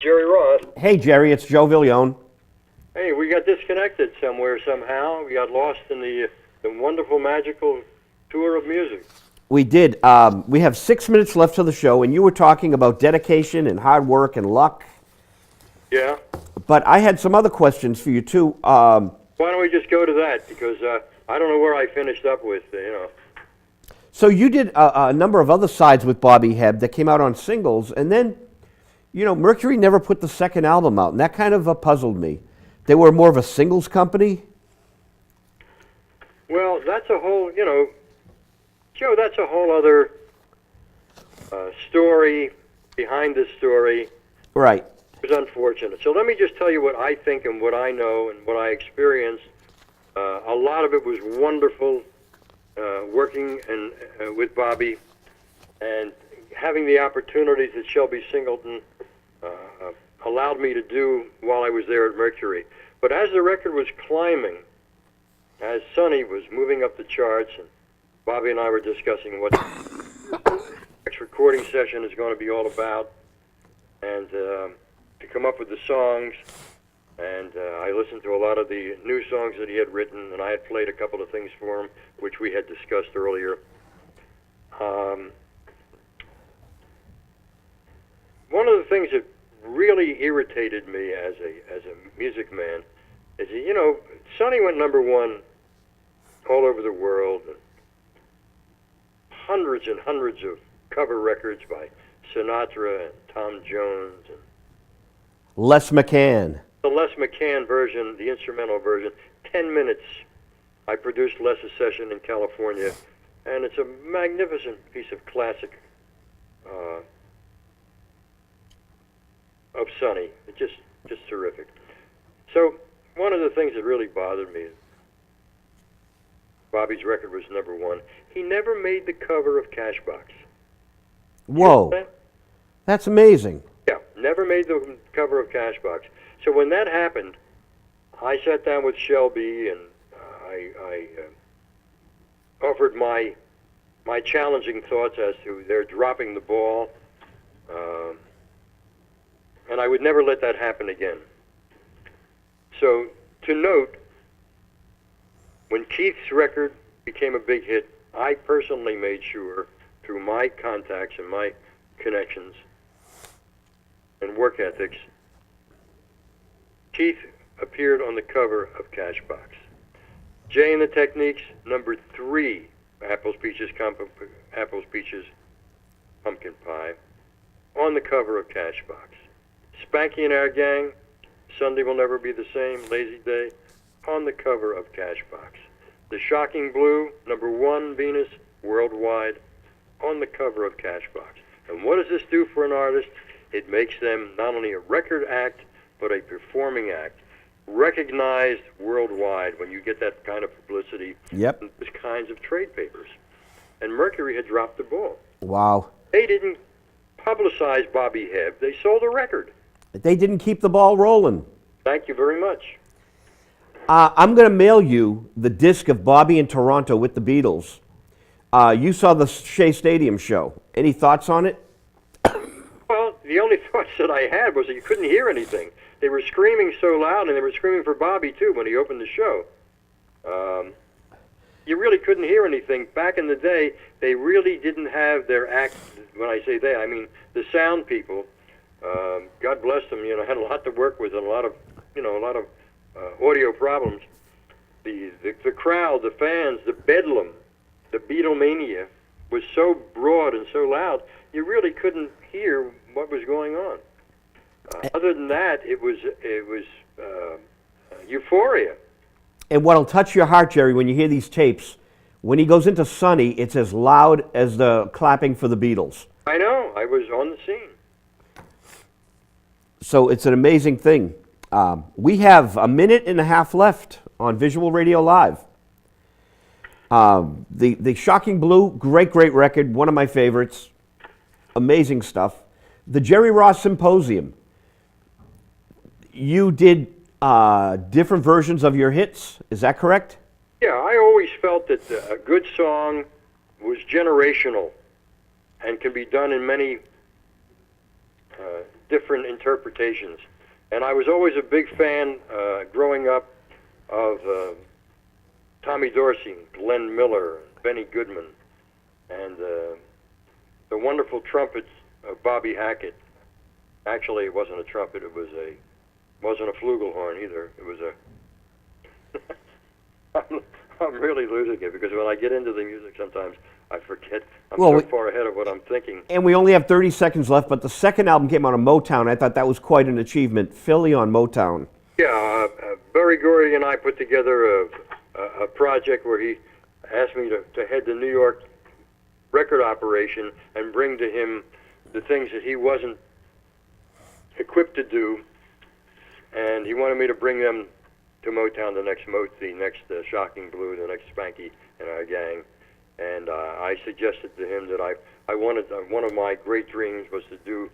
Jerry Ross. Hey, Jerry, it's Joe Viglione. Hey, we got disconnected somewhere somehow. We got lost in the wonderful, magical tour of music. We did. We have 6 minutes left of the show, and you were talking about dedication and hard work and luck. Yeah. But I had some other questions for you, too. Why don't we just go to that? Because I don't know where I finished up with, So you did a number of other sides with Bobby Hebb that came out on singles, and then, Mercury never put the second album out, and that kind of puzzled me. They were more of a singles company? Well, that's a whole, Joe, that's a whole other story behind this story. Right. It was unfortunate. So let me just tell you what I think and what I know and what I experienced. A lot of it was wonderful, working with Bobby and having the opportunities that Shelby Singleton allowed me to do while I was there at Mercury. But as the record was climbing, as Sonny was moving up the charts, and Bobby and I were discussing what the next recording session is going to be all about, and to come up with the songs, and I listened to a lot of the new songs that he had written, and I had played a couple of things for him, which we had discussed earlier. One of the things that really irritated me as a music man is that, Sonny went #1 all over the world, and hundreds and hundreds of cover records by Sinatra and Tom Jones and Les McCann. the Les McCann version, the instrumental version, 10 minutes. I produced Les's session in California, and it's a magnificent piece of classic of Sonny. It's just terrific. So one of the things that really bothered me is Bobby's record was #1. He never made the cover of Cashbox. Whoa. That's amazing. Yeah, never made the cover of Cashbox. So when that happened, I sat down with Shelby and I offered my challenging thoughts as to their dropping the ball, and I would never let that happen again. So to note, when Keith's record became a big hit, I personally made sure, through my contacts and my connections and work ethics, Keith appeared on the cover of Cashbox. Jay and the Techniques, #3, Apples, Peaches, Pumpkin Pie, on the cover of Cashbox. Spanky Our Gang, Sunday Will Never Be the Same, Lazy Day, on the cover of Cashbox. The Shocking Blue, #1, Venus, worldwide, on the cover of Cashbox. And what does this do for an artist? It makes them not only a record act, but a performing act, recognized worldwide when you get that kind of publicity. Yep. And those kinds of trade papers. And Mercury had dropped the ball. Wow. They didn't publicize Bobby Hebb. They sold a record. They didn't keep the ball rolling. Thank you very much. I'm going to mail you the disc of Bobby in Toronto with the Beatles. You saw the Shea Stadium show. Any thoughts on it? Well, the only thoughts that I had was that you couldn't hear anything. They were screaming so loud, and they were screaming for Bobby, too, when he opened the show. You really couldn't hear anything. Back in the day, they really didn't have their act. When I say they, I mean the sound people. God bless them. Had a lot to work with and a lot of audio problems. The crowd, the fans, the bedlam, the Beatlemania was so broad and so loud, you really couldn't hear what was going on. Other than that, it was euphoria. And what'll touch your heart, Jerry, when you hear these tapes, when he goes into Sunny, it's as loud as the clapping for the Beatles. I know. I was on the scene. So it's an amazing thing. We have a minute and a half left on Visual Radio Live. The Shocking Blue, great record, one of my favorites. Amazing stuff. The Jerry Ross Symposium. You did different versions of your hits, is that correct? Yeah, I always felt that a good song was generational and can be done in many different interpretations. And I was always a big fan, growing up, of Tommy Dorsey, Glenn Miller, Benny Goodman, and the wonderful trumpets of Bobby Hackett. Actually, it wasn't a trumpet. It wasn't a flugelhorn either. It was a. I'm really losing it because when I get into the music, sometimes I forget. I'm so far ahead of what I'm thinking. And we only have 30 seconds left, but the second album came out on Motown. I thought that was quite an achievement. Philly on Motown. Yeah, Barry Gordy and I put together a project where he asked me to head the New York record operation and bring to him the things that he wasn't equipped to do, and he wanted me to bring them to Motown, the next Shocking Blue, the next Spanky and Our Gang. And I suggested to him that I wanted, one of my great dreams was to do